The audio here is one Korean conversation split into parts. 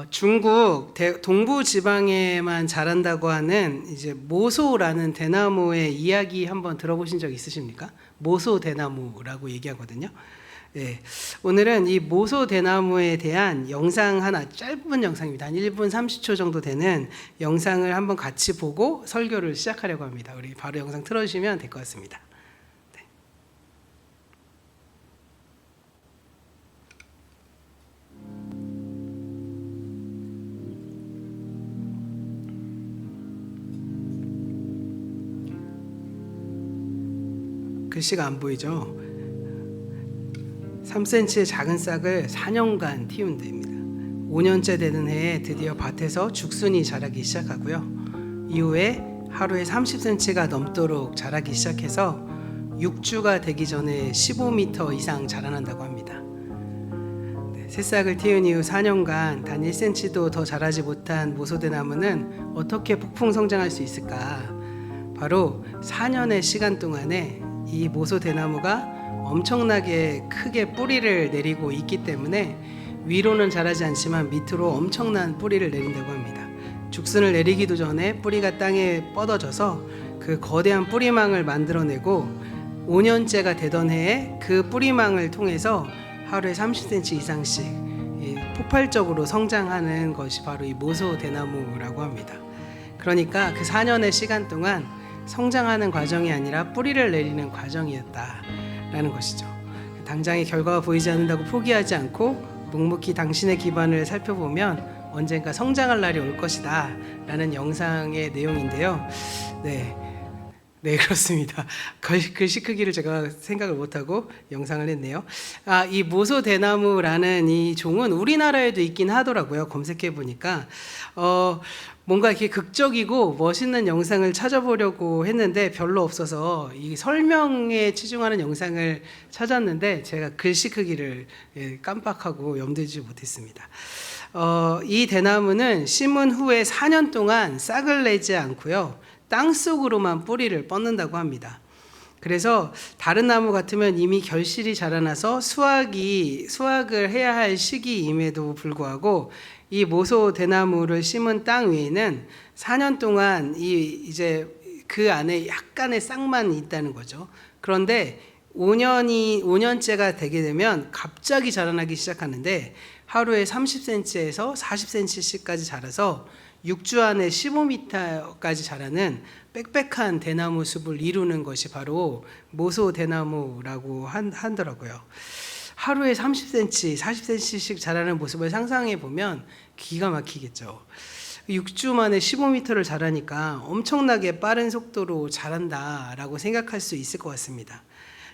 중국 동부 지방에만 자란다고 하는 이제 모소라는 대나무의 이야기 한번 들어보신 적 있으십니까? 모소 대나무라고 얘기하거든요. 네, 오늘은 이 모소 대나무에 대한 영상 하나, 짧은 영상입니다. 한 1분 30초 정도 되는 영상을 한번 같이 보고 설교를 시작하려고 합니다. 우리 바로 영상 틀어주시면 될 것 같습니다. 글씨가 안 보이죠? 3cm의 작은 싹을 4년간 틔운 데입니다. 5년째 되는 해에 드디어 밭에서 죽순이 자라기 시작하고요. 이후에 하루에 30cm가 넘도록 자라기 시작해서 6주가 되기 전에 15m 이상 자라난다고 합니다. 새싹을 틔운 이후 4년간 단 1cm도 더 자라지 못한 모소대나무는 어떻게 폭풍 성장할 수 있을까? 바로 4년의 시간 동안에 이 모소대나무가 엄청나게 크게 뿌리를 내리고 있기 때문에 위로는 자라지 않지만 밑으로 엄청난 뿌리를 내린다고 합니다. 죽순을 내리기도 전에 뿌리가 땅에 뻗어져서 그 거대한 뿌리망을 만들어내고 5년째가 되던 해에 그 뿌리망을 통해서 하루에 30cm 이상씩 폭발적으로 성장하는 것이 바로 이 모소대나무라고 합니다. 그러니까 그 4년의 시간 동안 성장하는 과정이 아니라 뿌리를 내리는 과정이었다라는 것이죠. 당장의 결과가 보이지 않는다고 포기하지 않고 묵묵히 당신의 기반을 살펴보면 언젠가 성장할 날이 올 것이다 라는 영상의 내용인데요. 네, 그렇습니다. 글씨 크기를 제가 생각을 못하고 영상을 했네요. 이 모소대나무라는 이 종은 우리나라에도 있긴 하더라고요. 검색해 보니까 뭔가 이렇게 극적이고 멋있는 영상을 찾아보려고 했는데 별로 없어서 이 설명에 치중하는 영상을 찾았는데 제가 글씨 크기를 깜빡하고 염두지 못했습니다. 이 대나무는 심은 후에 4년 동안 싹을 내지 않고요. 땅속으로만 뿌리를 뻗는다고 합니다. 그래서 다른 나무 같으면 이미 결실이 자라나서 수확을 해야 할 시기임에도 불구하고 이 모소대나무를 심은 땅 위에는 4년 동안 이제 그 안에 약간의 싹만 있다는 거죠. 그런데 5년째가 되게 되면 갑자기 자라나기 시작하는데 하루에 30cm에서 40cm씩까지 자라서 6주 안에 15m까지 자라는 빽빽한 대나무 숲을 이루는 것이 바로 모소대나무라고 하더라고요. 하루에 30cm, 40cm씩 자라는 모습을 상상해 보면 기가 막히겠죠. 6주 만에 15m를 자라니까 엄청나게 빠른 속도로 자란다라고 생각할 수 있을 것 같습니다.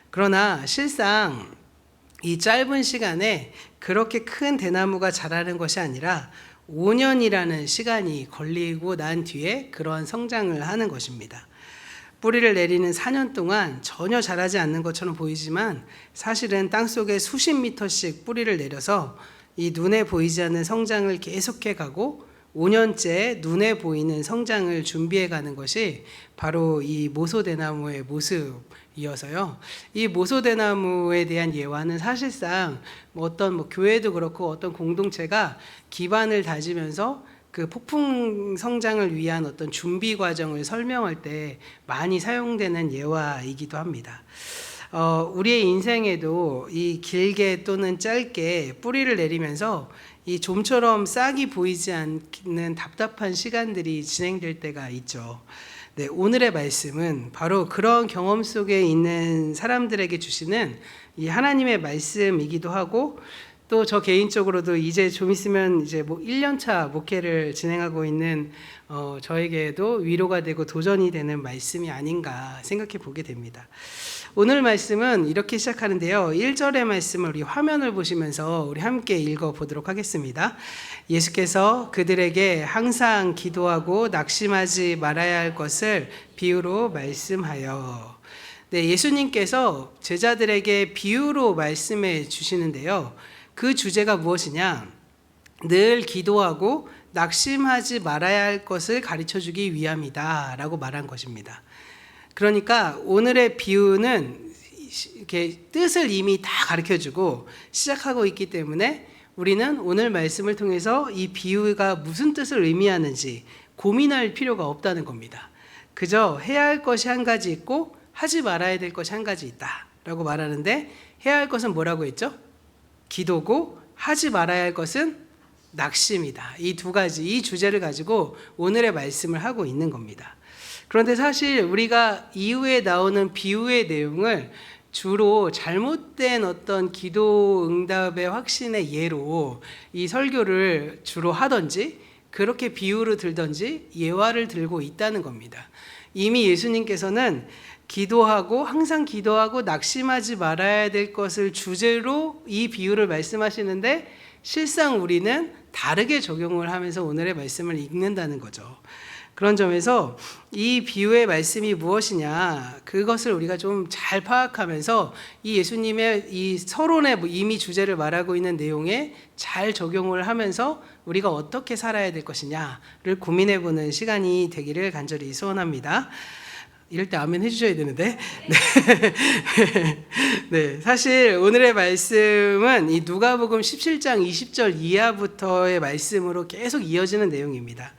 그러나 실상 이 짧은 시간에 그렇게 큰 대나무가 자라는 것이 아니라 5년이라는 시간이 걸리고 난 뒤에 그러한 성장을 하는 것입니다. 뿌리를 내리는 4년 동안 전혀 자라지 않는 것처럼 보이지만 사실은 땅속에 수십 미터씩 뿌리를 내려서 이 눈에 보이지 않는 성장을 계속해 가고 5년째 눈에 보이는 성장을 준비해 가는 것이 바로 이 모소대나무의 모습이어서요. 이 모소대나무에 대한 예화는 사실상 어떤 교회도 그렇고 어떤 공동체가 기반을 다지면서 그 폭풍 성장을 위한 어떤 준비 과정을 설명할 때 많이 사용되는 예화이기도 합니다. 우리의 인생에도 이 길게 또는 짧게 뿌리를 내리면서 이 좀처럼 싹이 보이지 않는 답답한 시간들이 진행될 때가 있죠. 네, 오늘의 말씀은 바로 그런 경험 속에 있는 사람들에게 주시는 이 하나님의 말씀이기도 하고 또 저 개인적으로도 이제 좀 있으면 이제 1년차 목회를 진행하고 있는 저에게도 위로가 되고 도전이 되는 말씀이 아닌가 생각해 보게 됩니다. 오늘 말씀은 이렇게 시작하는데요. 1절의 말씀을 우리 화면을 보시면서 우리 함께 읽어보도록 하겠습니다. 예수께서 그들에게 항상 기도하고 낙심하지 말아야 할 것을 비유로 말씀하여. 네, 예수님께서 제자들에게 비유로 말씀해 주시는데요. 그 주제가 무엇이냐? 늘 기도하고 낙심하지 말아야 할 것을 가르쳐주기 위함이다 라고 말한 것입니다. 그러니까 오늘의 비유는 이렇게 뜻을 이미 다 가르쳐주고 시작하고 있기 때문에 우리는 오늘 말씀을 통해서 이 비유가 무슨 뜻을 의미하는지 고민할 필요가 없다는 겁니다. 그저 해야 할 것이 한 가지 있고 하지 말아야 될 것이 한 가지 있다라고 말하는데, 해야 할 것은 뭐라고 했죠? 기도고, 하지 말아야 할 것은 낙심이다. 이 두 가지, 이 주제를 가지고 오늘의 말씀을 하고 있는 겁니다. 그런데 사실 우리가 이후에 나오는 비유의 내용을 주로 잘못된 어떤 기도 응답의 확신의 예로 이 설교를 주로 하든지, 그렇게 비유를 들든지 예화를 들고 있다는 겁니다. 이미 예수님께서는 기도하고, 항상 기도하고 낙심하지 말아야 될 것을 주제로 이 비유를 말씀하시는데, 실상 우리는 다르게 적용을 하면서 오늘의 말씀을 읽는다는 거죠. 그런 점에서 이 비유의 말씀이 무엇이냐, 그것을 우리가 좀 잘 파악하면서 이 예수님의 이 서론에 이미 주제를 말하고 있는 내용에 잘 적용을 하면서 우리가 어떻게 살아야 될 것이냐를 고민해보는 시간이 되기를 간절히 소원합니다. 이럴 때 아멘 해주셔야 되는데. 네, 사실 오늘의 말씀은 이 누가복음 17장 20절 이하부터의 말씀으로 계속 이어지는 내용입니다.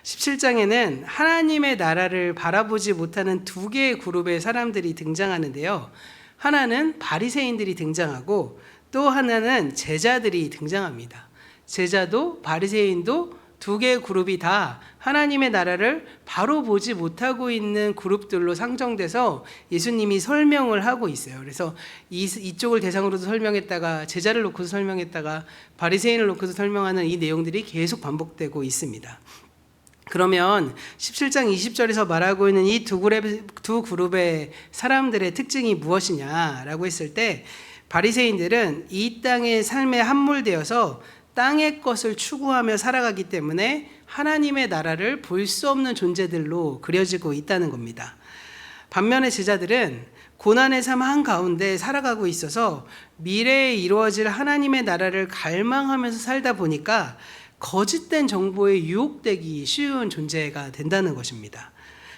17장에는 하나님의 나라를 바라보지 못하는 두 개의 그룹의 사람들이 등장하는데요. 하나는 바리새인들이 등장하고, 또 하나는 제자들이 등장합니다. 제자도 바리새인도 두 개의 그룹이 다 하나님의 나라를 바로 보지 못하고 있는 그룹들로 상정돼서 예수님이 설명을 하고 있어요. 그래서 이쪽을 대상으로도 설명했다가, 제자를 놓고서 설명했다가, 바리새인을 놓고서 설명하는 이 내용들이 계속 반복되고 있습니다. 그러면 17장 20절에서 말하고 있는 이 두 그룹의 사람들의 특징이 무엇이냐라고 했을 때, 바리새인들은 이 땅의 삶에 함몰되어서 땅의 것을 추구하며 살아가기 때문에 하나님의 나라를 볼 수 없는 존재들로 그려지고 있다는 겁니다. 반면에 제자들은 고난의 삶 한가운데 살아가고 있어서 미래에 이루어질 하나님의 나라를 갈망하면서 살다 보니까 거짓된 정보에 유혹되기 쉬운 존재가 된다는 것입니다.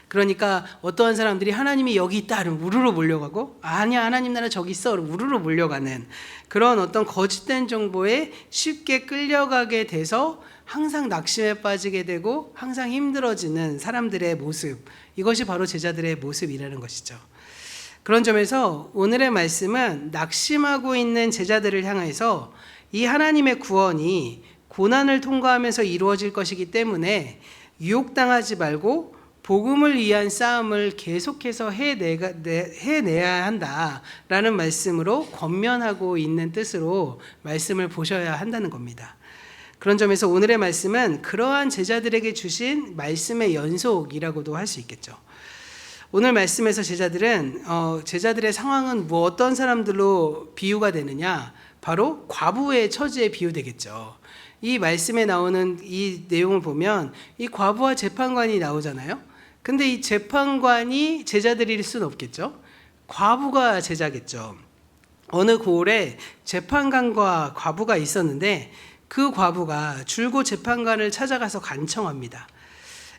그러니까 어떠한 사람들이 하나님이 여기 있다 그러면 우르르 몰려가고, 아니야 하나님 나라 저기 있어 그러면 우르르 몰려가는 그런 어떤 거짓된 정보에 쉽게 끌려가게 돼서 항상 낙심에 빠지게 되고 항상 힘들어지는 사람들의 모습, 이것이 바로 제자들의 모습이라는 것이죠. 그런 점에서 오늘의 말씀은 낙심하고 있는 제자들을 향해서 이 하나님의 구원이 고난을 통과하면서 이루어질 것이기 때문에 유혹당하지 말고 복음을 위한 싸움을 계속해서 해내야 한다라는 말씀으로 권면하고 있는 뜻으로 말씀을 보셔야 한다는 겁니다. 그런 점에서 오늘의 말씀은 그러한 제자들에게 주신 말씀의 연속이라고도 할 수 있겠죠. 오늘 말씀에서 제자들의 상황은 어떤 사람들로 비유가 되느냐, 바로 과부의 처지에 비유되겠죠. 이 말씀에 나오는 이 내용을 보면 이 과부와 재판관이 나오잖아요. 근데 이 재판관이 제자들일 수는 없겠죠. 과부가 제자겠죠. 어느 고을에 재판관과 과부가 있었는데, 그 과부가 줄곧 재판관을 찾아가서 간청합니다.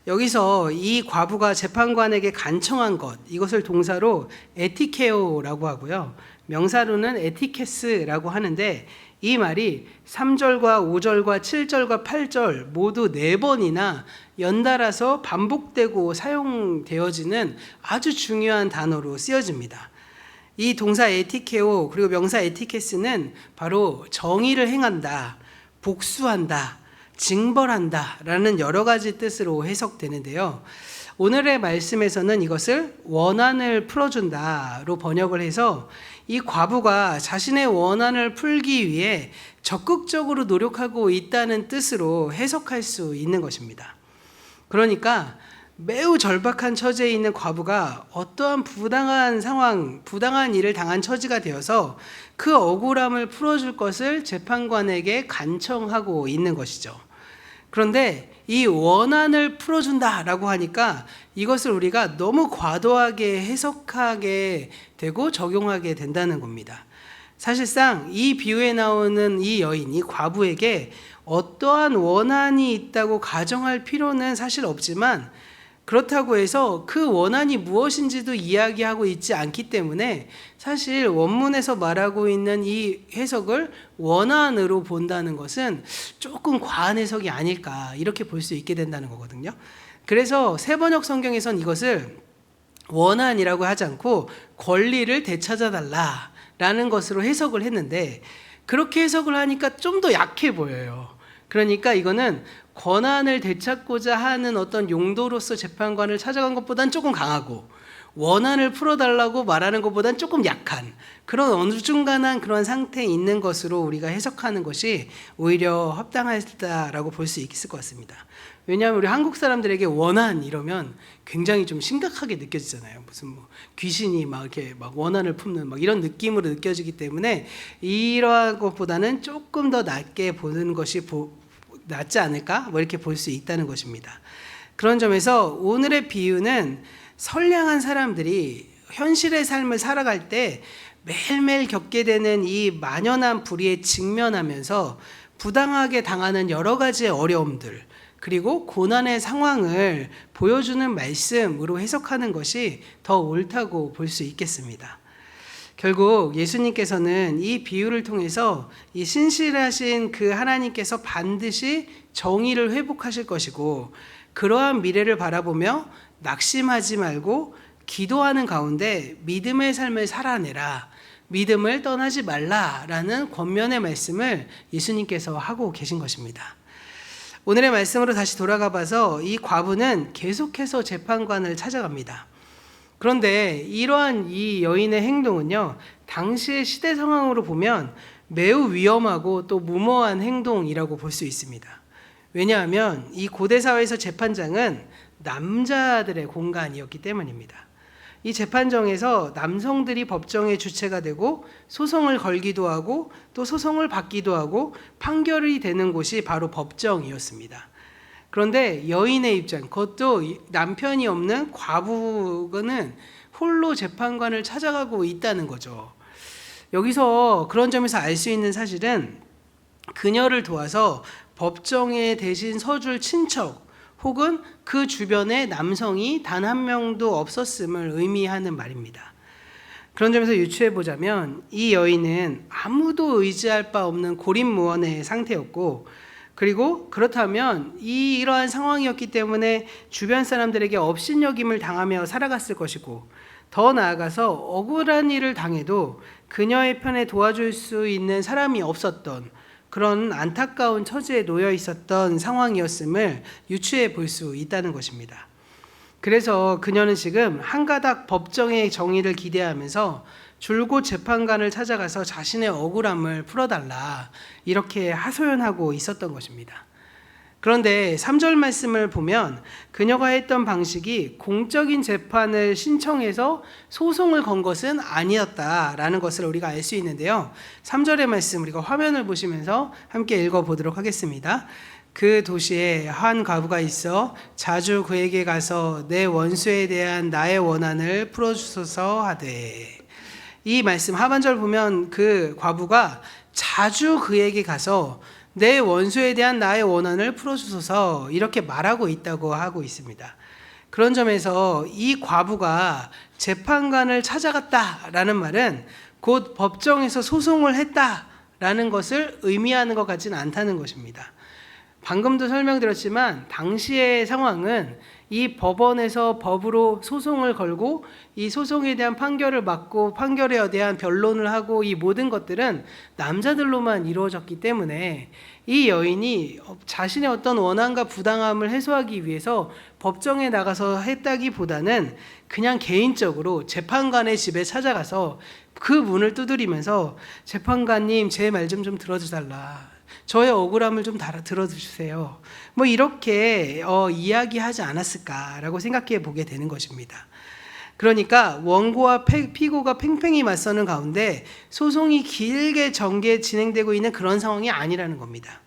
여기서 이 과부가 재판관에게 간청한 것, 이것을 동사로 에티케오라고 하고요, 명사로는 에티케스라고 하는데, 이 말이 3절과 5절과 7절과 8절 모두 4번이나 연달아서 반복되고 사용되어지는 아주 중요한 단어로 쓰여집니다. 이 동사 에티케오 그리고 명사 에티케스는 바로 정의를 행한다, 복수한다, 징벌한다 라는 여러 가지 뜻으로 해석되는데요. 오늘의 말씀에서는 이것을 원한을 풀어준다로 번역을 해서 이 과부가 자신의 원한을 풀기 위해 적극적으로 노력하고 있다는 뜻으로 해석할 수 있는 것입니다. 그러니까 매우 절박한 처지에 있는 과부가 어떠한 부당한 상황, 부당한 일을 당한 처지가 되어서 그 억울함을 풀어줄 것을 재판관에게 간청하고 있는 것이죠. 그런데 이 원한을 풀어준다라고 하니까 이것을 우리가 너무 과도하게 해석하게 되고 적용하게 된다는 겁니다. 사실상 이 비유에 나오는 이 여인, 이 과부에게 어떠한 원한이 있다고 가정할 필요는 사실 없지만, 그렇다고 해서 그 원한이 무엇인지도 이야기하고 있지 않기 때문에 사실 원문에서 말하고 있는 이 해석을 원한으로 본다는 것은 조금 과한 해석이 아닐까 이렇게 볼 수 있게 된다는 거거든요. 그래서 세번역 성경에선 이것을 원한이라고 하지 않고 권리를 되찾아달라라는 것으로 해석을 했는데 그렇게 해석을 하니까 좀 더 약해 보여요. 그러니까 이거는 권한을 되찾고자 하는 어떤 용도로서 재판관을 찾아간 것보단 조금 강하고 원한을 풀어달라고 말하는 것보단 조금 약한 그런 어느 중간한 그런 상태에 있는 것으로 우리가 해석하는 것이 오히려 합당하다라고 볼 수 있을 것 같습니다. 왜냐하면 우리 한국 사람들에게 원한 이러면 굉장히 좀 심각하게 느껴지잖아요. 무슨 뭐 귀신이 막 이렇게 막 원한을 품는 막 이런 느낌으로 느껴지기 때문에 이러한 것보다는 조금 더 낮게 보는 것이 낫지 않을까? 뭐 이렇게 볼 수 있다는 것입니다. 그런 점에서 오늘의 비유는 선량한 사람들이 현실의 삶을 살아갈 때 매일매일 겪게 되는 이 만연한 불의에 직면하면서 부당하게 당하는 여러 가지의 어려움들 그리고 고난의 상황을 보여주는 말씀으로 해석하는 것이 더 옳다고 볼 수 있겠습니다. 결국 예수님께서는 이 비유를 통해서 이 신실하신 그 하나님께서 반드시 정의를 회복하실 것이고 그러한 미래를 바라보며 낙심하지 말고 기도하는 가운데 믿음의 삶을 살아내라, 믿음을 떠나지 말라라는 권면의 말씀을 예수님께서 하고 계신 것입니다. 오늘의 말씀으로 다시 돌아가 봐서 이 과부는 계속해서 재판관을 찾아갑니다. 그런데 이러한 이 여인의 행동은요, 당시의 시대 상황으로 보면 매우 위험하고 또 무모한 행동이라고 볼 수 있습니다. 왜냐하면 이 고대 사회에서 재판장은 남자들의 공간이었기 때문입니다. 이 재판정에서 남성들이 법정의 주체가 되고 소송을 걸기도 하고 또 소송을 받기도 하고 판결이 되는 곳이 바로 법정이었습니다. 그런데 여인의 입장, 그것도 남편이 없는 과부는 홀로 재판관을 찾아가고 있다는 거죠. 여기서 그런 점에서 알 수 있는 사실은 그녀를 도와서 법정에 대신 서줄 친척 혹은 그 주변에 남성이 단 한 명도 없었음을 의미하는 말입니다. 그런 점에서 유추해 보자면 이 여인은 아무도 의지할 바 없는 고립무원의 상태였고 그리고 그렇다면 이러한 상황이었기 때문에 주변 사람들에게 업신여김을 당하며 살아갔을 것이고 더 나아가서 억울한 일을 당해도 그녀의 편에 도와줄 수 있는 사람이 없었던 그런 안타까운 처지에 놓여 있었던 상황이었음을 유추해 볼 수 있다는 것입니다. 그래서 그녀는 지금 한 가닥 법정의 정의를 기대하면서 줄곧 재판관을 찾아가서 자신의 억울함을 풀어달라 이렇게 하소연하고 있었던 것입니다. 그런데 3절 말씀을 보면 그녀가 했던 방식이 공적인 재판을 신청해서 소송을 건 것은 아니었다라는 것을 우리가 알 수 있는데요. 3절의 말씀 우리가 화면을 보시면서 함께 읽어보도록 하겠습니다. 그 도시에 한 과부가 있어 자주 그에게 가서 내 원수에 대한 나의 원한을 풀어주소서 하되. 이 말씀 하반절 보면 그 과부가 자주 그에게 가서 내 원수에 대한 나의 원한을 풀어주소서 이렇게 말하고 있다고 하고 있습니다. 그런 점에서 이 과부가 재판관을 찾아갔다라는 말은 곧 법정에서 소송을 했다라는 것을 의미하는 것 같지는 않다는 것입니다. 방금도 설명드렸지만 당시의 상황은 이 법원에서 법으로 소송을 걸고 이 소송에 대한 판결을 받고 판결에 대한 변론을 하고 이 모든 것들은 남자들로만 이루어졌기 때문에 이 여인이 자신의 어떤 원한과 부당함을 해소하기 위해서 법정에 나가서 했다기보다는 그냥 개인적으로 재판관의 집에 찾아가서 그 문을 두드리면서 재판관님 제 말 좀 들어주달라. 저의 억울함을 좀 들어주세요. 뭐 이렇게 이야기하지 않았을까라고 생각해 보게 되는 것입니다. 그러니까 원고와 피고가 팽팽히 맞서는 가운데 소송이 길게 진행되고 있는 그런 상황이 아니라는 겁니다.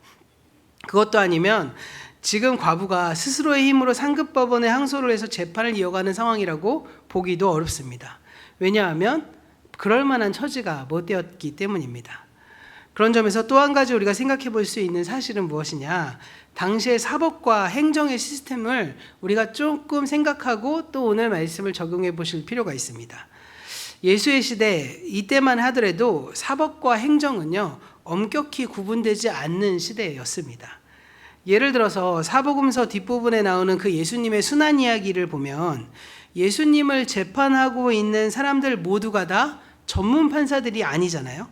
그것도 아니면 지금 과부가 스스로의 힘으로 상급법원에 항소를 해서 재판을 이어가는 상황이라고 보기도 어렵습니다. 왜냐하면 그럴 만한 처지가 못 되었기 때문입니다. 그런 점에서 또 한 가지 우리가 생각해 볼 수 있는 사실은 무엇이냐? 당시의 사법과 행정의 시스템을 우리가 조금 생각하고 또 오늘 말씀을 적용해 보실 필요가 있습니다. 예수의 시대 이때만 하더라도 사법과 행정은요 엄격히 구분되지 않는 시대였습니다. 예를 들어서 사복음서 뒷부분에 나오는 그 예수님의 순환 이야기를 보면 예수님을 재판하고 있는 사람들 모두가 다 전문 판사들이 아니잖아요.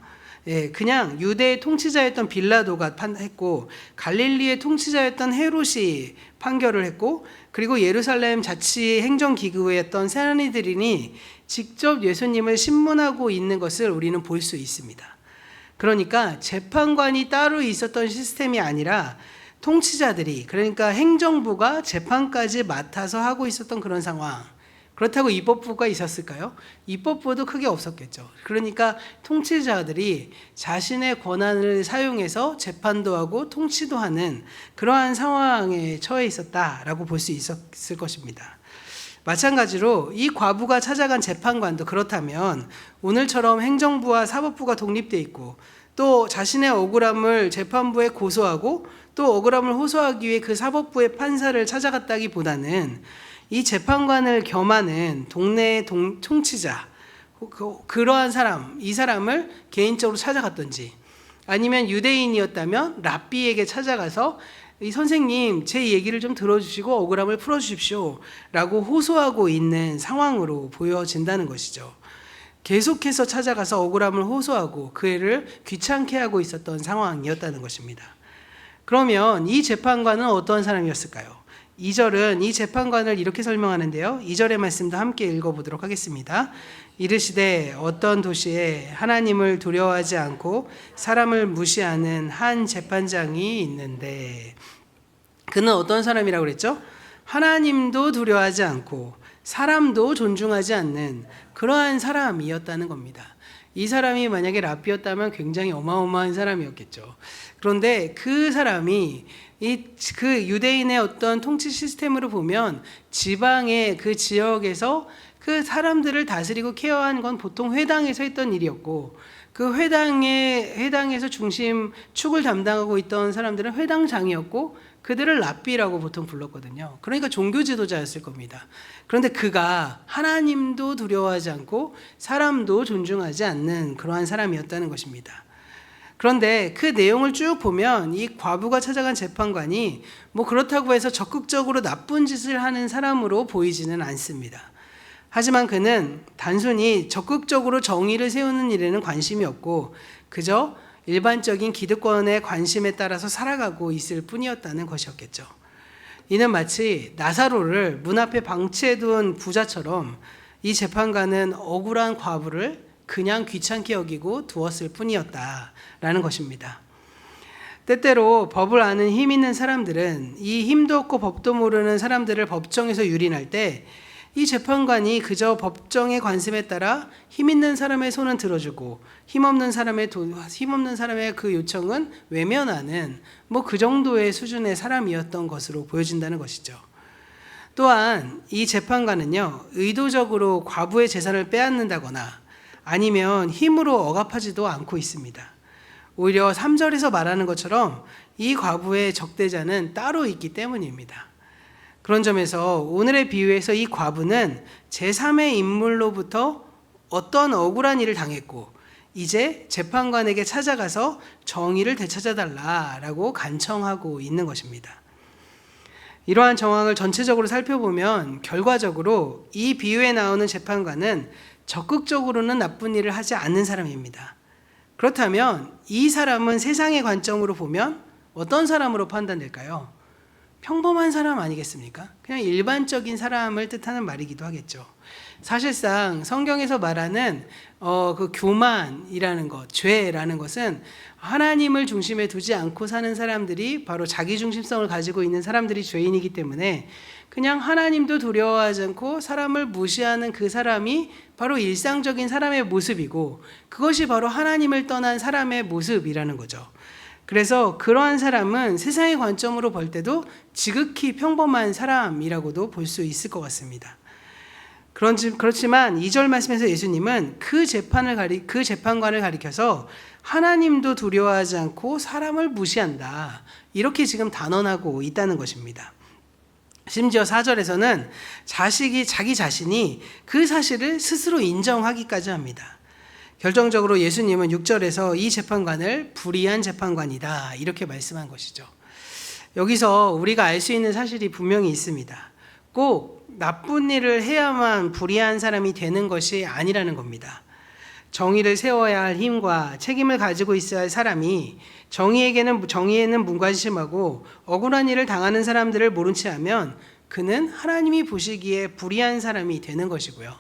그냥 유대의 통치자였던 빌라도가 했고 갈릴리의 통치자였던 헤롯이 판결을 했고 그리고 예루살렘 자치 행정기구였던 세라니드린이 직접 예수님을 신문하고 있는 것을 우리는 볼 수 있습니다. 그러니까 재판관이 따로 있었던 시스템이 아니라 통치자들이 그러니까 행정부가 재판까지 맡아서 하고 있었던 그런 상황. 그렇다고 입법부가 있었을까요? 입법부도 크게 없었겠죠. 그러니까 통치자들이 자신의 권한을 사용해서 재판도 하고 통치도 하는 그러한 상황에 처해 있었다라고 볼 수 있었을 것입니다. 마찬가지로 이 과부가 찾아간 재판관도 그렇다면 오늘처럼 행정부와 사법부가 독립되어 있고 또 자신의 억울함을 재판부에 고소하고 또 억울함을 호소하기 위해 그 사법부의 판사를 찾아갔다기보다는 이 재판관을 겸하는 동네의 통치자, 그러한 사람, 이 사람을 개인적으로 찾아갔던지 아니면 유대인이었다면 랍비에게 찾아가서 이 선생님 제 얘기를 좀 들어주시고 억울함을 풀어주십시오 라고 호소하고 있는 상황으로 보여진다는 것이죠. 계속해서 찾아가서 억울함을 호소하고 그 애를 귀찮게 하고 있었던 상황이었다는 것입니다. 그러면 이 재판관은 어떤 사람이었을까요? 2절은 이 재판관을 이렇게 설명하는데요. 2절의 말씀도 함께 읽어보도록 하겠습니다. 이르시되 어떤 도시에 하나님을 두려워하지 않고 사람을 무시하는 한 재판장이 있는데 그는 어떤 사람이라고 그랬죠? 하나님도 두려워하지 않고 사람도 존중하지 않는 그러한 사람이었다는 겁니다. 이 사람이 만약에 랍비였다면 굉장히 어마어마한 사람이었겠죠. 그런데 그 사람이 그 유대인의 어떤 통치 시스템으로 보면 지방의 그 지역에서 그 사람들을 다스리고 케어하는 건 보통 회당에서 했던 일이었고 그 회당에서 중심 축을 담당하고 있던 사람들은 회당장이었고 그들을 랍비라고 보통 불렀거든요. 그러니까 종교 지도자였을 겁니다. 그런데 그가 하나님도 두려워하지 않고 사람도 존중하지 않는 그러한 사람이었다는 것입니다. 그런데 그 내용을 쭉 보면 이 과부가 찾아간 재판관이 뭐 그렇다고 해서 적극적으로 나쁜 짓을 하는 사람으로 보이지는 않습니다. 하지만 그는 단순히 적극적으로 정의를 세우는 일에는 관심이 없고 그저 일반적인 기득권의 관심에 따라서 살아가고 있을 뿐이었다는 것이었겠죠. 이는 마치 나사로를 문 앞에 방치해둔 부자처럼 이 재판관은 억울한 과부를 그냥 귀찮게 여기고 두었을 뿐이었다라는 것입니다. 때때로 법을 아는 힘 있는 사람들은 이 힘도 없고 법도 모르는 사람들을 법정에서 유린할 때 이 재판관이 그저 법정의 관습에 따라 힘 있는 사람의 손은 들어주고 힘없는 사람의 그 요청은 외면하는 뭐 그 정도의 수준의 사람이었던 것으로 보여진다는 것이죠. 또한 이 재판관은요 의도적으로 과부의 재산을 빼앗는다거나 아니면 힘으로 억압하지도 않고 있습니다. 오히려 3절에서 말하는 것처럼 이 과부의 적대자는 따로 있기 때문입니다. 그런 점에서 오늘의 비유에서 이 과부는 제3의 인물로부터 어떤 억울한 일을 당했고 이제 재판관에게 찾아가서 정의를 되찾아달라라고 간청하고 있는 것입니다. 이러한 정황을 전체적으로 살펴보면 결과적으로 이 비유에 나오는 재판관은 적극적으로는 나쁜 일을 하지 않는 사람입니다. 그렇다면 이 사람은 세상의 관점으로 보면 어떤 사람으로 판단될까요? 평범한 사람 아니겠습니까? 그냥 일반적인 사람을 뜻하는 말이기도 하겠죠. 사실상 성경에서 말하는 그 교만이라는 것, 죄라는 것은 하나님을 중심에 두지 않고 사는 사람들이 바로 자기 중심성을 가지고 있는 사람들이 죄인이기 때문에 그냥 하나님도 두려워하지 않고 사람을 무시하는 그 사람이 바로 일상적인 사람의 모습이고 그것이 바로 하나님을 떠난 사람의 모습이라는 거죠. 그래서 그러한 사람은 세상의 관점으로 볼 때도 지극히 평범한 사람이라고도 볼 수 있을 것 같습니다. 그렇지만 2절 말씀에서 예수님은 그 재판관을 가리켜서 하나님도 두려워하지 않고 사람을 무시한다, 이렇게 지금 단언하고 있다는 것입니다. 심지어 4절에서는 자기 자신이 그 사실을 스스로 인정하기까지 합니다. 결정적으로 예수님은 6절에서 이 재판관을 불의한 재판관이다, 이렇게 말씀한 것이죠. 여기서 우리가 알 수 있는 사실이 분명히 있습니다. 꼭 나쁜 일을 해야만 불의한 사람이 되는 것이 아니라는 겁니다. 정의를 세워야 할 힘과 책임을 가지고 있어야 할 사람이 정의에는 무관심하고 억울한 일을 당하는 사람들을 모른 채 하면 그는 하나님이 보시기에 불의한 사람이 되는 것이고요.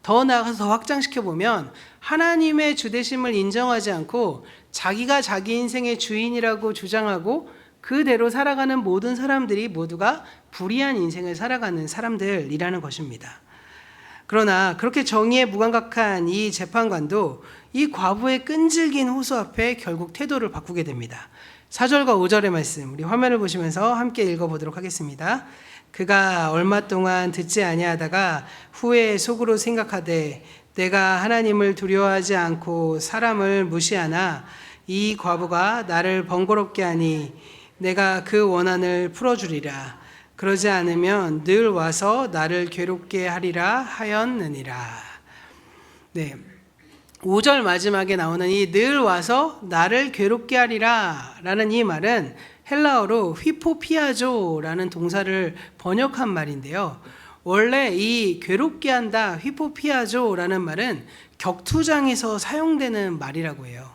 더 나아가서 더 확장시켜보면 하나님의 주되심을 인정하지 않고 자기가 자기 인생의 주인이라고 주장하고 그대로 살아가는 모든 사람들이 모두가 불의한 인생을 살아가는 사람들이라는 것입니다. 그러나 그렇게 정의에 무감각한 이 재판관도 이 과부의 끈질긴 호소 앞에 결국 태도를 바꾸게 됩니다. 4절과 5절의 말씀, 우리 화면을 보시면서 함께 읽어보도록 하겠습니다. 그가 얼마 동안 듣지 아니하다가 후에 속으로 생각하되 내가 하나님을 두려워하지 않고 사람을 무시하나 이 과부가 나를 번거롭게 하니 내가 그 원한을 풀어주리라. 그러지 않으면 늘 와서 나를 괴롭게 하리라 하였느니라. 네, 5절 마지막에 나오는 이 늘 와서 나를 괴롭게 하리라 라는 이 말은 헬라어로 휘포피아조라는 동사를 번역한 말인데요. 원래 이 괴롭게 한다, 휘포피아조라는 말은 격투장에서 사용되는 말이라고 해요.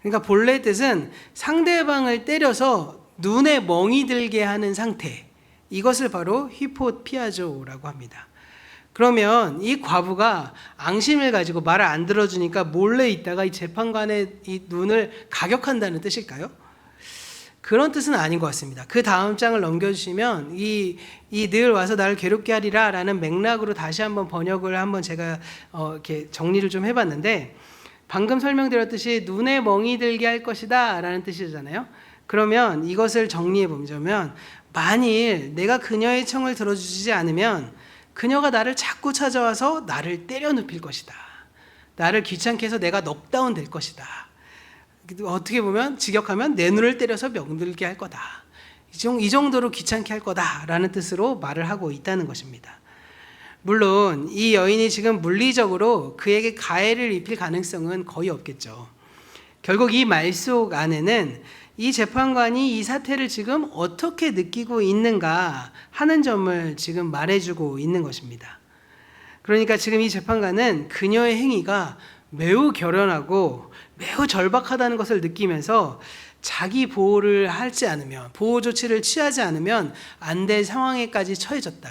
그러니까 본래 뜻은 상대방을 때려서 눈에 멍이 들게 하는 상태, 이것을 바로 휘포피아조라고 합니다. 그러면 이 과부가 앙심을 가지고 말을 안 들어주니까 몰래 있다가 이 재판관의 이 눈을 가격한다는 뜻일까요? 그런 뜻은 아닌 것 같습니다. 그 다음 장을 넘겨주시면 이 늘 와서 나를 괴롭게 하리라 라는 맥락으로 다시 한번 번역을 한번 제가 이렇게 정리를 좀 해봤는데, 방금 설명드렸듯이 눈에 멍이 들게 할 것이다 라는 뜻이잖아요. 그러면 이것을 정리해 보자면, 만일 내가 그녀의 청을 들어주지 않으면 그녀가 나를 자꾸 찾아와서 나를 때려 눕힐 것이다. 나를 귀찮게 해서 내가 넉다운 될 것이다. 어떻게 보면 직역하면 내 눈을 때려서 병들게 할 거다. 이 정도로 귀찮게 할 거다라는 뜻으로 말을 하고 있다는 것입니다. 물론 이 여인이 지금 물리적으로 그에게 가해를 입힐 가능성은 거의 없겠죠. 결국 이 말 속 안에는 이 재판관이 이 사태를 지금 어떻게 느끼고 있는가 하는 점을 지금 말해주고 있는 것입니다. 그러니까 지금 이 재판관은 그녀의 행위가 매우 결연하고 매우 절박하다는 것을 느끼면서 자기 보호를 하지 않으면, 보호 조치를 취하지 않으면 안 될 상황에까지 처해졌다.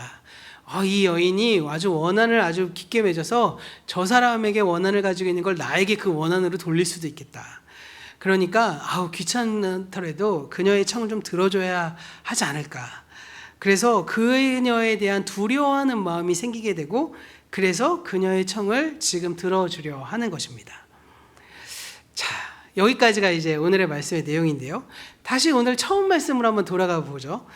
이 여인이 아주 원한을 아주 깊게 맺어서 저 사람에게 원한을 가지고 있는 걸 나에게 그 원한으로 돌릴 수도 있겠다. 그러니까 귀찮더라도 그녀의 청을 좀 들어줘야 하지 않을까. 그래서 그녀에 대한 두려워하는 마음이 생기게 되고, 그래서 그녀의 청을 지금 들어주려 하는 것입니다. 자, 여기까지가 이제 오늘의 말씀의 내용인데요. 다시 오늘 처음 말씀으로 한번 돌아가 보죠.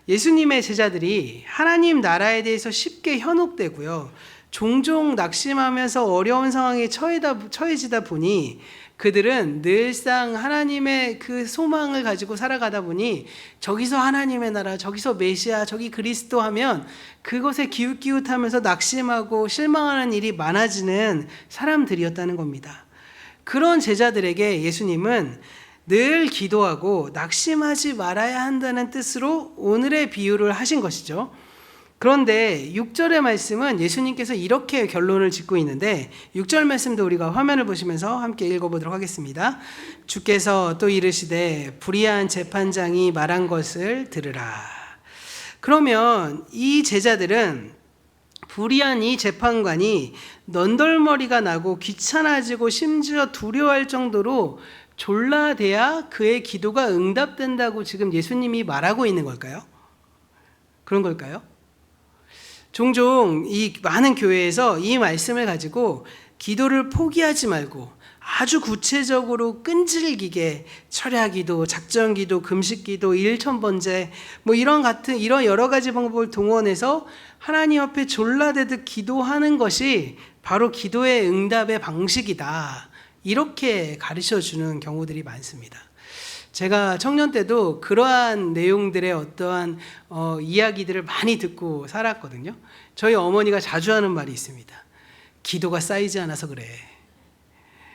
예수님의 제자들이 하나님 나라에 대해서 쉽게 현혹되고요, 종종 낙심하면서 어려운 상황에 처해지다 보니 그들은 늘상 하나님의 그 소망을 가지고 살아가다 보니 저기서 하나님의 나라, 저기서 메시아, 저기 그리스도 하면 그것에 기웃기웃하면서 낙심하고 실망하는 일이 많아지는 사람들이었다는 겁니다. 그런 제자들에게 예수님은 늘 기도하고 낙심하지 말아야 한다는 뜻으로 오늘의 비유를 하신 것이죠. 그런데 6절의 말씀은 예수님께서 이렇게 결론을 짓고 있는데, 6절 말씀도 우리가 화면을 보시면서 함께 읽어보도록 하겠습니다. 주께서 또 이르시되 불의한 재판장이 말한 것을 들으라. 그러면 이 제자들은 불의한 이 재판관이 넌덜머리가 나고 귀찮아지고 심지어 두려워할 정도로 졸라대야 그의 기도가 응답된다고 지금 예수님이 말하고 있는 걸까요? 그런 걸까요? 종종 이 많은 교회에서 이 말씀을 가지고 기도를 포기하지 말고 아주 구체적으로 끈질기게 철야기도, 작전기도, 금식기도, 일천번제 뭐 이런 여러 가지 방법을 동원해서 하나님 앞에 졸라대듯 기도하는 것이 바로 기도의 응답의 방식이다. 이렇게 가르쳐 주는 경우들이 많습니다. 제가 청년 때도 그러한 내용들의 어떠한 이야기들을 많이 듣고 살았거든요. 저희 어머니가 자주 하는 말이 있습니다. 기도가 쌓이지 않아서 그래.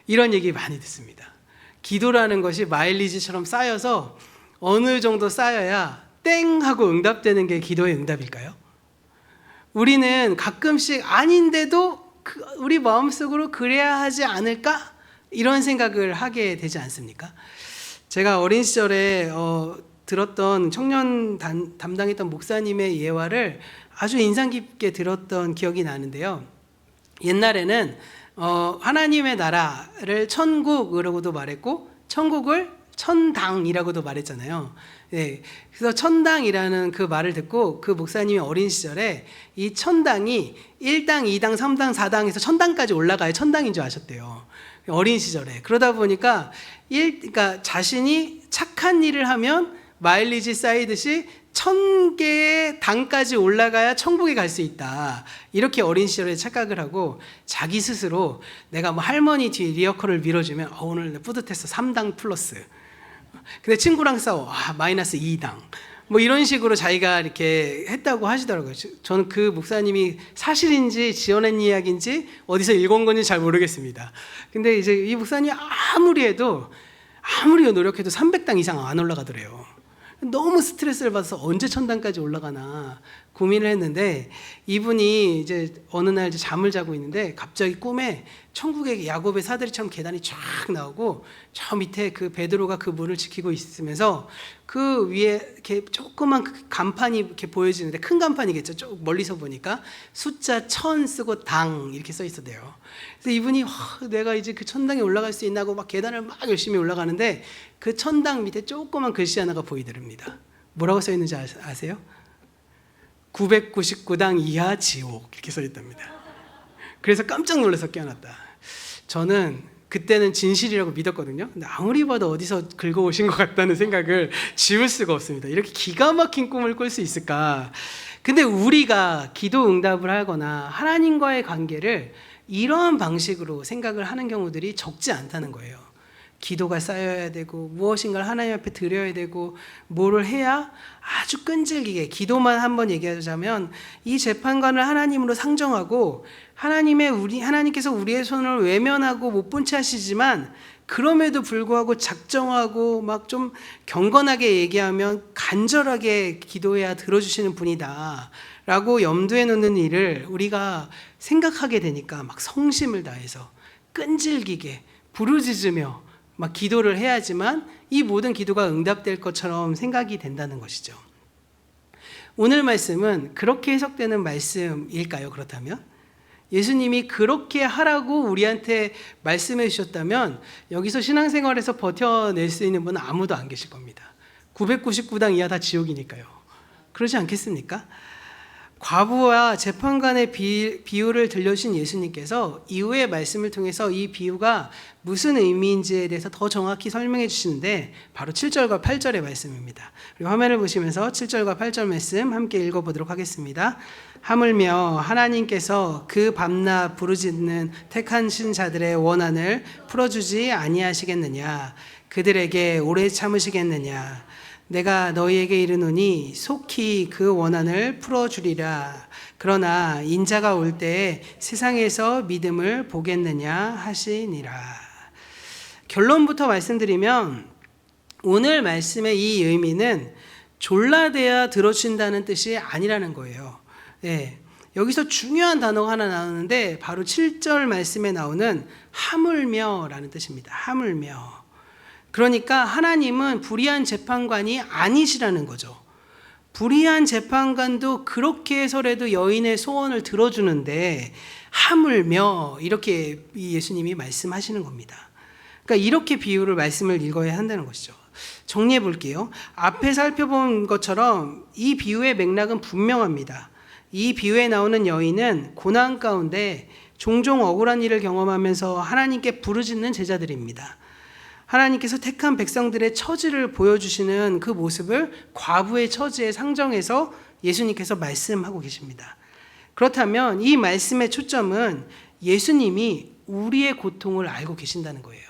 이런 얘기 많이 듣습니다. 기도라는 것이 마일리지처럼 쌓여서 어느 정도 쌓여야 땡 하고 응답되는 게 기도의 응답일까요? 우리는 가끔씩 아닌데도 우리 마음속으로 그래야 하지 않을까? 이런 생각을 하게 되지 않습니까? 제가 어린 시절에 들었던 청년 담당했던 목사님의 예화를 아주 인상 깊게 들었던 기억이 나는데요. 옛날에는 하나님의 나라를 천국이라고도 말했고 천국을 천당이라고도 말했잖아요. 네, 그래서 천당이라는 그 말을 듣고 그 목사님이 어린 시절에 이 천당이 1당, 2당, 3당, 4당에서 천당까지 올라가야 천당인 줄 아셨대요. 어린 시절에. 그러다 보니까 그러니까 자신이 착한 일을 하면 마일리지 쌓이듯이 1000개의 당까지 올라가야 천국에 갈 수 있다. 이렇게 어린 시절에 착각을 하고 자기 스스로 내가 뭐 할머니 뒤에 리어커를 밀어주면 오늘 뿌듯했어. 3당 플러스. 근데 친구랑 싸워. 마이너스 2당. 뭐 이런 식으로 자기가 이렇게 했다고 하시더라고요. 저는 그 목사님이 사실인지 지어낸 이야기인지 어디서 읽은 건지 잘 모르겠습니다. 근데 이제 이 목사님이 아무리 노력해도 300당 이상 안 올라가더래요. 너무 스트레스를 받아서 언제 천당까지 올라가나 고민을 했는데 이분이 이제 어느 날 이제 잠을 자고 있는데 갑자기 꿈에 천국의 야곱의 사다리처럼 계단이 쫙 나오고 저 밑에 그 베드로가 그 문을 지키고 있으면서 그 위에 이렇게 조그만 간판이 이렇게 보여지는데 큰 간판이겠죠. 쭉 멀리서 보니까 숫자 1000 쓰고 당 이렇게 써 있었대요. 그래서 이분이 내가 이제 그 천당에 올라갈 수 있나 하고 막 계단을 막 열심히 올라가는데 그 천당 밑에 조그만 글씨 하나가 보이더랍니다. 뭐라고 써 있는지 아세요? 999당 이하 지옥 이렇게 써 있답니다. 그래서 깜짝 놀라서 깨어났다. 저는 그때는 진실이라고 믿었거든요. 근데 아무리 봐도 어디서 긁어오신 것 같다는 생각을 지울 수가 없습니다. 이렇게 기가 막힌 꿈을 꿀 수 있을까? 근데 우리가 기도 응답을 하거나 하나님과의 관계를 이러한 방식으로 생각을 하는 경우들이 적지 않다는 거예요. 기도가 쌓여야 되고 무엇인가를 하나님 앞에 드려야 되고 뭐를 해야 아주 끈질기게 기도만 한번 얘기하자면 이 재판관을 하나님으로 상정하고 하나님께서 우리의 손을 외면하고 못 본 채 하시지만 그럼에도 불구하고 작정하고 막 좀 경건하게 얘기하면 간절하게 기도해야 들어주시는 분이다 라고 염두에 놓는 일을 우리가 생각하게 되니까 막 성심을 다해서 끈질기게 부르짖으며 막 기도를 해야지만 이 모든 기도가 응답될 것처럼 생각이 된다는 것이죠. 오늘 말씀은 그렇게 해석되는 말씀일까요? 그렇다면 예수님이 그렇게 하라고 우리한테 말씀해 주셨다면 여기서 신앙생활에서 버텨낼 수 있는 분은 아무도 안 계실 겁니다. 999당 이하 다 지옥이니까요. 그러지 않겠습니까? 과부와 재판관의 비유를 들려주신 예수님께서 이후의 말씀을 통해서 이 비유가 무슨 의미인지에 대해서 더 정확히 설명해 주시는데 바로 7절과 8절의 말씀입니다. 그리고 화면을 보시면서 7절과 8절 말씀 함께 읽어보도록 하겠습니다. 하물며 하나님께서 그 밤낮 부르짖는 택한 신자들의 원한을 풀어주지 아니하시겠느냐? 그들에게 오래 참으시겠느냐? 내가 너희에게 이르노니 속히 그 원한을 풀어주리라. 그러나 인자가 올 때에 세상에서 믿음을 보겠느냐 하시니라. 결론부터 말씀드리면 오늘 말씀의 이 의미는 졸라대야 들어준다는 뜻이 아니라는 거예요. 네. 여기서 중요한 단어가 하나 나오는데 바로 7절 말씀에 나오는 하물며라는 뜻입니다. 하물며. 그러니까 하나님은 불의한 재판관이 아니시라는 거죠. 불의한 재판관도 그렇게 해서라도 여인의 소원을 들어주는데 하물며 이렇게 예수님이 말씀하시는 겁니다. 그러니까 이렇게 말씀을 읽어야 한다는 것이죠. 정리해 볼게요. 앞에 살펴본 것처럼 이 비유의 맥락은 분명합니다. 이 비유에 나오는 여인은 고난 가운데 종종 억울한 일을 경험하면서 하나님께 부르짖는 제자들입니다. 하나님께서 택한 백성들의 처지를 보여주시는 그 모습을 과부의 처지에 상정해서 예수님께서 말씀하고 계십니다. 그렇다면 이 말씀의 초점은 예수님이 우리의 고통을 알고 계신다는 거예요.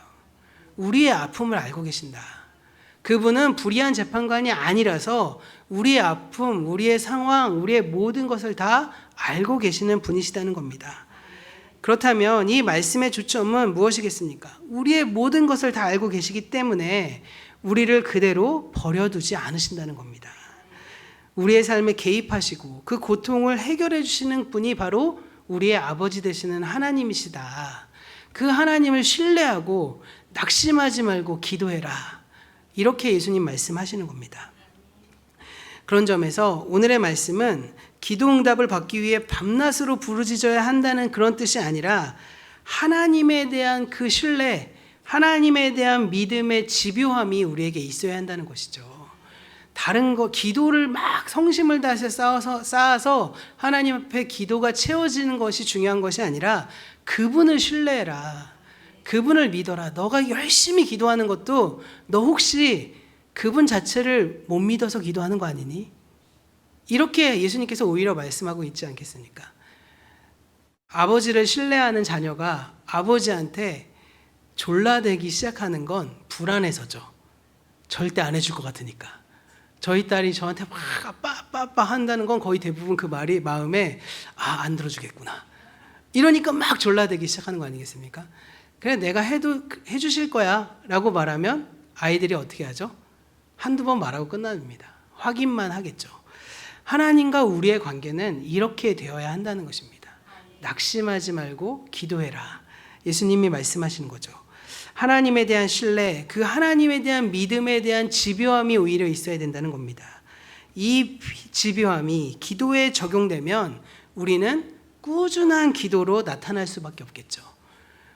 우리의 아픔을 알고 계신다. 그분은 불의한 재판관이 아니라서 우리의 아픔, 우리의 상황, 우리의 모든 것을 다 알고 계시는 분이시다는 겁니다. 그렇다면 이 말씀의 초점은 무엇이겠습니까? 우리의 모든 것을 다 알고 계시기 때문에 우리를 그대로 버려두지 않으신다는 겁니다. 우리의 삶에 개입하시고 그 고통을 해결해 주시는 분이 바로 우리의 아버지 되시는 하나님이시다. 그 하나님을 신뢰하고 낙심하지 말고 기도해라. 이렇게 예수님 말씀하시는 겁니다. 그런 점에서 오늘의 말씀은 기도 응답을 받기 위해 밤낮으로 부르짖어야 한다는 그런 뜻이 아니라 하나님에 대한 그 신뢰, 하나님에 대한 믿음의 집요함이 우리에게 있어야 한다는 것이죠. 다른 거 기도를 막 성심을 다해서 쌓아서 하나님 앞에 기도가 채워지는 것이 중요한 것이 아니라 그분을 신뢰해라. 그분을 믿어라. 너가 열심히 기도하는 것도 너 혹시 그분 자체를 못 믿어서 기도하는 거 아니니? 이렇게 예수님께서 오히려 말씀하고 있지 않겠습니까? 아버지를 신뢰하는 자녀가 아버지한테 졸라대기 시작하는 건 불안해서죠. 절대 안 해줄 것 같으니까. 저희 딸이 저한테 막 아빠 한다는 건 거의 대부분 그 말이 마음에 안 들어주겠구나. 이러니까 막 졸라대기 시작하는 거 아니겠습니까? 그래 내가 해주실 거야 라고 말하면 아이들이 어떻게 하죠? 한두 번 말하고 끝납니다. 확인만 하겠죠. 하나님과 우리의 관계는 이렇게 되어야 한다는 것입니다. 낙심하지 말고 기도해라. 예수님이 말씀하시는 거죠. 하나님에 대한 신뢰, 그 하나님에 대한 믿음에 대한 집요함이 오히려 있어야 된다는 겁니다. 이 집요함이 기도에 적용되면 우리는 꾸준한 기도로 나타날 수밖에 없겠죠.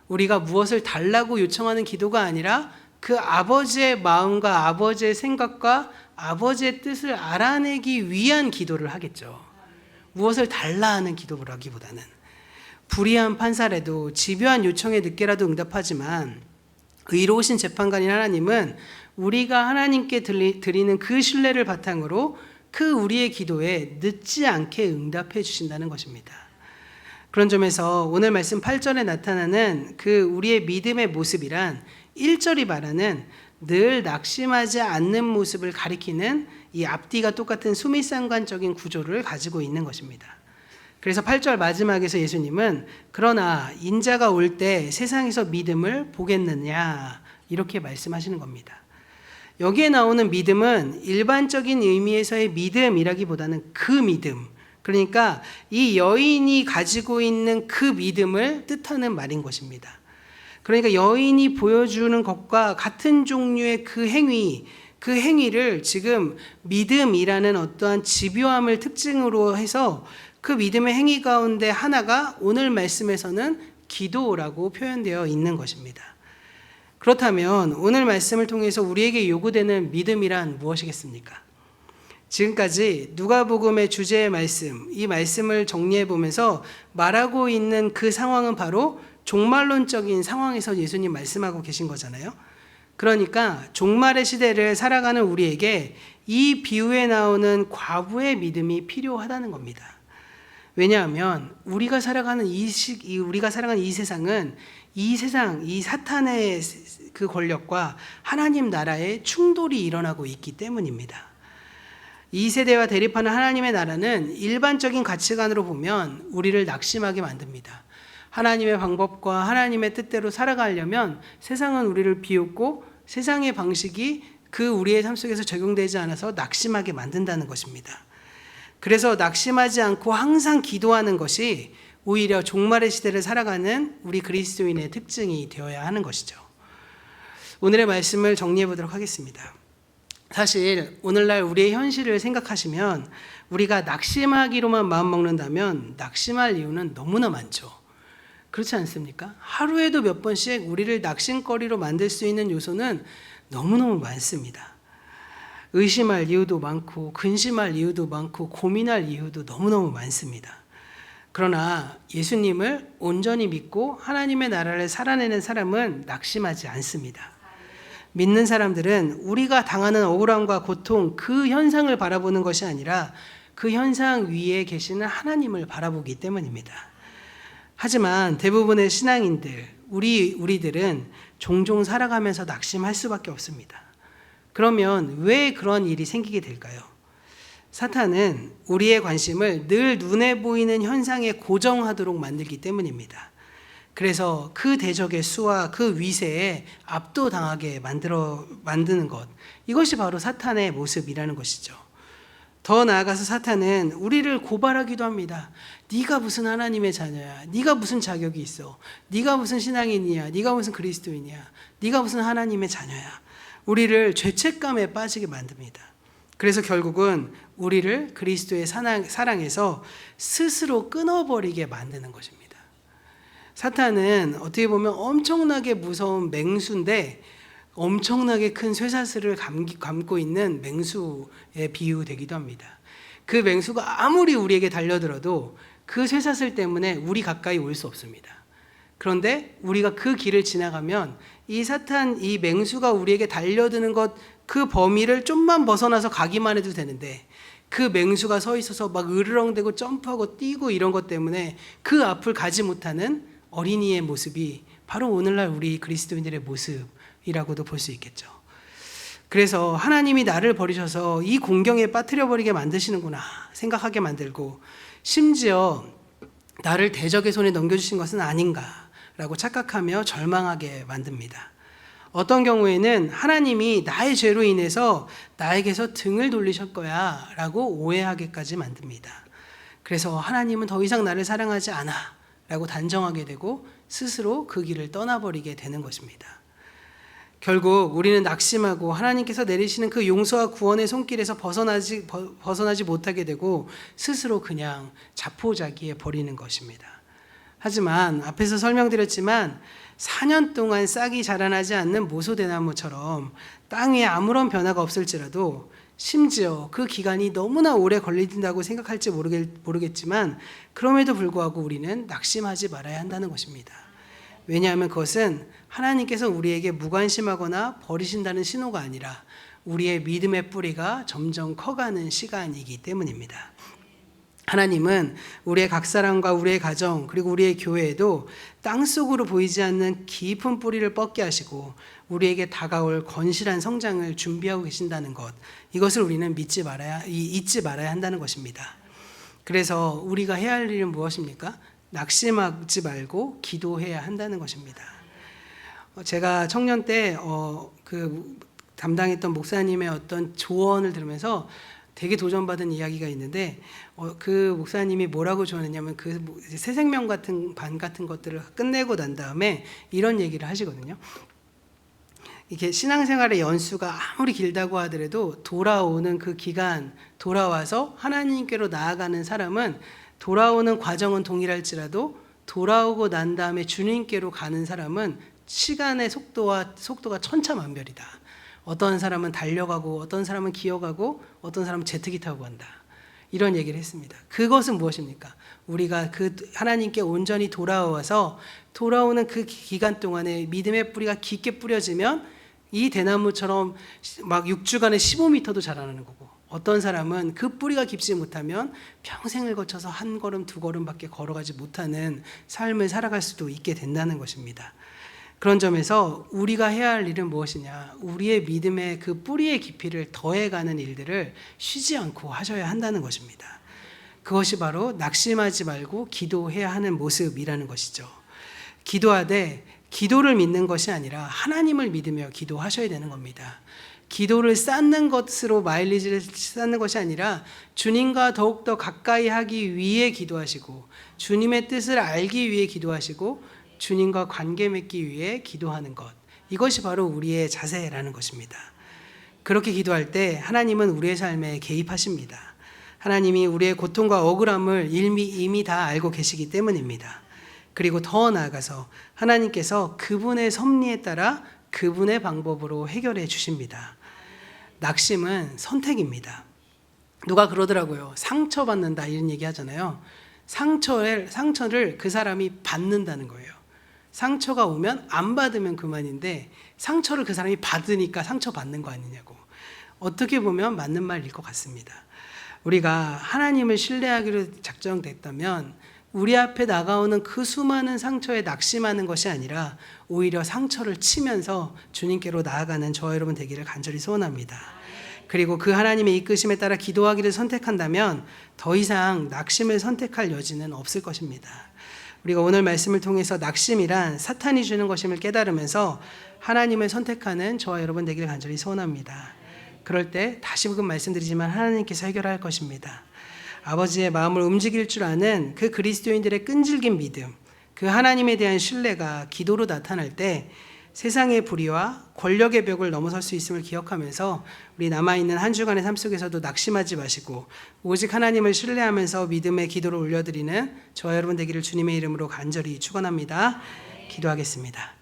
우리가 무엇을 달라고 요청하는 기도가 아니라 그 아버지의 마음과 아버지의 생각과 아버지의 뜻을 알아내기 위한 기도를 하겠죠. 무엇을 달라 하는 기도라기보다는 불의한 판사라도 집요한 요청에 늦게라도 응답하지만 의로우신 재판관인 하나님은 우리가 하나님께 드리는 그 신뢰를 바탕으로 그 우리의 기도에 늦지 않게 응답해 주신다는 것입니다. 그런 점에서 오늘 말씀 8절에 나타나는 그 우리의 믿음의 모습이란 1절이 말하는 늘 낙심하지 않는 모습을 가리키는 이 앞뒤가 똑같은 수미상관적인 구조를 가지고 있는 것입니다. 그래서 8절 마지막에서 예수님은 그러나 인자가 올 때 세상에서 믿음을 보겠느냐 이렇게 말씀하시는 겁니다. 여기에 나오는 믿음은 일반적인 의미에서의 믿음이라기보다는 그 믿음, 그러니까 이 여인이 가지고 있는 그 믿음을 뜻하는 말인 것입니다. 그러니까 여인이 보여주는 것과 같은 종류의 그 행위를 지금 믿음이라는 어떠한 집요함을 특징으로 해서 그 믿음의 행위 가운데 하나가 오늘 말씀에서는 기도라고 표현되어 있는 것입니다. 그렇다면 오늘 말씀을 통해서 우리에게 요구되는 믿음이란 무엇이겠습니까? 지금까지 누가복음의 주제의 말씀, 이 말씀을 정리해 보면서 말하고 있는 그 상황은 바로 종말론적인 상황에서 예수님 말씀하고 계신 거잖아요. 그러니까 종말의 시대를 살아가는 우리에게 이 비유에 나오는 과부의 믿음이 필요하다는 겁니다. 왜냐하면 우리가 살아가는 이 세상은 이 사탄의 그 권력과 하나님 나라의 충돌이 일어나고 있기 때문입니다. 이 세대와 대립하는 하나님의 나라는 일반적인 가치관으로 보면 우리를 낙심하게 만듭니다. 하나님의 방법과 하나님의 뜻대로 살아가려면 세상은 우리를 비웃고 세상의 방식이 그 우리의 삶 속에서 적용되지 않아서 낙심하게 만든다는 것입니다. 그래서 낙심하지 않고 항상 기도하는 것이 오히려 종말의 시대를 살아가는 우리 그리스도인의 특징이 되어야 하는 것이죠. 오늘의 말씀을 정리해 보도록 하겠습니다. 사실 오늘날 우리의 현실을 생각하시면 우리가 낙심하기로만 마음먹는다면 낙심할 이유는 너무나 많죠. 그렇지 않습니까? 하루에도 몇 번씩 우리를 낙심거리로 만들 수 있는 요소는 너무너무 많습니다. 의심할 이유도 많고 근심할 이유도 많고 고민할 이유도 너무너무 많습니다. 그러나 예수님을 온전히 믿고 하나님의 나라를 살아내는 사람은 낙심하지 않습니다. 믿는 사람들은 우리가 당하는 억울함과 고통, 그 현상을 바라보는 것이 아니라 그 현상 위에 계시는 하나님을 바라보기 때문입니다. 하지만 대부분의 신앙인들, 우리들은 종종 살아가면서 낙심할 수밖에 없습니다. 그러면 왜 그런 일이 생기게 될까요? 사탄은 우리의 관심을 늘 눈에 보이는 현상에 고정하도록 만들기 때문입니다. 그래서 그 대적의 수와 그 위세에 압도당하게 만드는 것, 이것이 바로 사탄의 모습이라는 것이죠. 더 나아가서 사탄은 우리를 고발하기도 합니다. 네가 무슨 하나님의 자녀야? 네가 무슨 자격이 있어? 네가 무슨 신앙인이야? 네가 무슨 그리스도인이야? 네가 무슨 하나님의 자녀야? 우리를 죄책감에 빠지게 만듭니다. 그래서 결국은 우리를 그리스도의 사랑에서 스스로 끊어버리게 만드는 것입니다. 사탄은 어떻게 보면 엄청나게 무서운 맹수인데 엄청나게 큰 쇠사슬을 감고 있는 맹수에 비유되기도 합니다. 그 맹수가 아무리 우리에게 달려들어도 그 쇠사슬 때문에 우리 가까이 올 수 없습니다. 그런데 우리가 그 길을 지나가면 이 맹수가 우리에게 달려드는 것, 그 범위를 좀만 벗어나서 가기만 해도 되는데 그 맹수가 서 있어서 막 으르렁대고 점프하고 뛰고 이런 것 때문에 그 앞을 가지 못하는 어린이의 모습이 바로 오늘날 우리 그리스도인들의 모습이라고도 볼 수 있겠죠. 그래서 하나님이 나를 버리셔서 이 공경에 빠뜨려버리게 만드시는구나 생각하게 만들고, 심지어 나를 대적의 손에 넘겨주신 것은 아닌가라고 착각하며 절망하게 만듭니다. 어떤 경우에는 하나님이 나의 죄로 인해서 나에게서 등을 돌리실 거야 라고 오해하게까지 만듭니다. 그래서 하나님은 더 이상 나를 사랑하지 않아 라고 단정하게 되고 스스로 그 길을 떠나버리게 되는 것입니다. 결국 우리는 낙심하고 하나님께서 내리시는 그 용서와 구원의 손길에서 벗어나지 못하게 되고 스스로 그냥 자포자기해 버리는 것입니다. 하지만 앞에서 설명드렸지만 4년 동안 싹이 자라나지 않는 모소대나무처럼 땅 위에 아무런 변화가 없을지라도, 심지어 그 기간이 너무나 오래 걸린다고 생각할지 모르겠지만 그럼에도 불구하고 우리는 낙심하지 말아야 한다는 것입니다. 왜냐하면 그것은 하나님께서 우리에게 무관심하거나 버리신다는 신호가 아니라 우리의 믿음의 뿌리가 점점 커가는 시간이기 때문입니다. 하나님은 우리의 각 사람과 우리의 가정 그리고 우리의 교회에도 땅속으로 보이지 않는 깊은 뿌리를 뻗게 하시고 우리에게 다가올 건실한 성장을 준비하고 계신다는 것, 이것을 우리는 잊지 말아야 한다는 것입니다. 그래서 우리가 해야 할 일은 무엇입니까? 낙심하지 말고 기도해야 한다는 것입니다. 제가 청년 때 담당했던 목사님의 어떤 조언을 들으면서 되게 도전받은 이야기가 있는데, 그 목사님이 뭐라고 조언했냐면 그 새 생명 같은 반 같은 것들을 끝내고 난 다음에 이런 얘기를 하시거든요. 이게 신앙생활의 연수가 아무리 길다고 하더라도 돌아오는 그 기간, 돌아와서 하나님께로 나아가는 사람은 돌아오는 과정은 동일할지라도 돌아오고 난 다음에 주님께로 가는 사람은 시간의 속도가 천차만별이다. 어떤 사람은 달려가고 어떤 사람은 기어가고 어떤 사람은 제트기 타고 간다. 이런 얘기를 했습니다. 그것은 무엇입니까? 우리가 그 하나님께 온전히 돌아와서 돌아오는 그 기간 동안에 믿음의 뿌리가 깊게 뿌려지면 이 대나무처럼 막 6주간에 15m도 자라나는 거고, 어떤 사람은 그 뿌리가 깊지 못하면 평생을 거쳐서 한 걸음 두 걸음밖에 걸어가지 못하는 삶을 살아갈 수도 있게 된다는 것입니다. 그런 점에서 우리가 해야 할 일은 무엇이냐? 우리의 믿음의 그 뿌리의 깊이를 더해가는 일들을 쉬지 않고 하셔야 한다는 것입니다. 그것이 바로 낙심하지 말고 기도해야 하는 모습이라는 것이죠. 기도하되 기도를 믿는 것이 아니라 하나님을 믿으며 기도하셔야 되는 겁니다. 기도를 쌓는 것으로 마일리지를 쌓는 것이 아니라 주님과 더욱더 가까이 하기 위해 기도하시고 주님의 뜻을 알기 위해 기도하시고 주님과 관계 맺기 위해 기도하는 것, 이것이 바로 우리의 자세라는 것입니다. 그렇게 기도할 때 하나님은 우리의 삶에 개입하십니다. 하나님이 우리의 고통과 억울함을 이미 다 알고 계시기 때문입니다. 그리고 더 나아가서 하나님께서 그분의 섭리에 따라 그분의 방법으로 해결해 주십니다. 낙심은 선택입니다. 누가 그러더라고요. 상처받는다 이런 얘기 하잖아요. 상처를 그 사람이 받는다는 거예요. 상처가 오면 안 받으면 그만인데 상처를 그 사람이 받으니까 상처받는 거 아니냐고. 어떻게 보면 맞는 말일 것 같습니다. 우리가 하나님을 신뢰하기로 작정됐다면 우리 앞에 다가오는 그 수많은 상처에 낙심하는 것이 아니라 오히려 상처를 치면서 주님께로 나아가는 저와 여러분 되기를 간절히 소원합니다. 그리고 그 하나님의 이끄심에 따라 기도하기를 선택한다면 더 이상 낙심을 선택할 여지는 없을 것입니다. 우리가 오늘 말씀을 통해서 낙심이란 사탄이 주는 것임을 깨달으면서 하나님을 선택하는 저와 여러분 되기를 간절히 소원합니다. 그럴 때 다시금 말씀드리지만 하나님께서 해결할 것입니다. 아버지의 마음을 움직일 줄 아는 그 그리스도인들의 끈질긴 믿음, 그 하나님에 대한 신뢰가 기도로 나타날 때 세상의 불의와 권력의 벽을 넘어설 수 있음을 기억하면서 우리 남아있는 한 주간의 삶 속에서도 낙심하지 마시고 오직 하나님을 신뢰하면서 믿음의 기도를 올려드리는 저와 여러분 되기를 주님의 이름으로 간절히 축원합니다. 기도하겠습니다.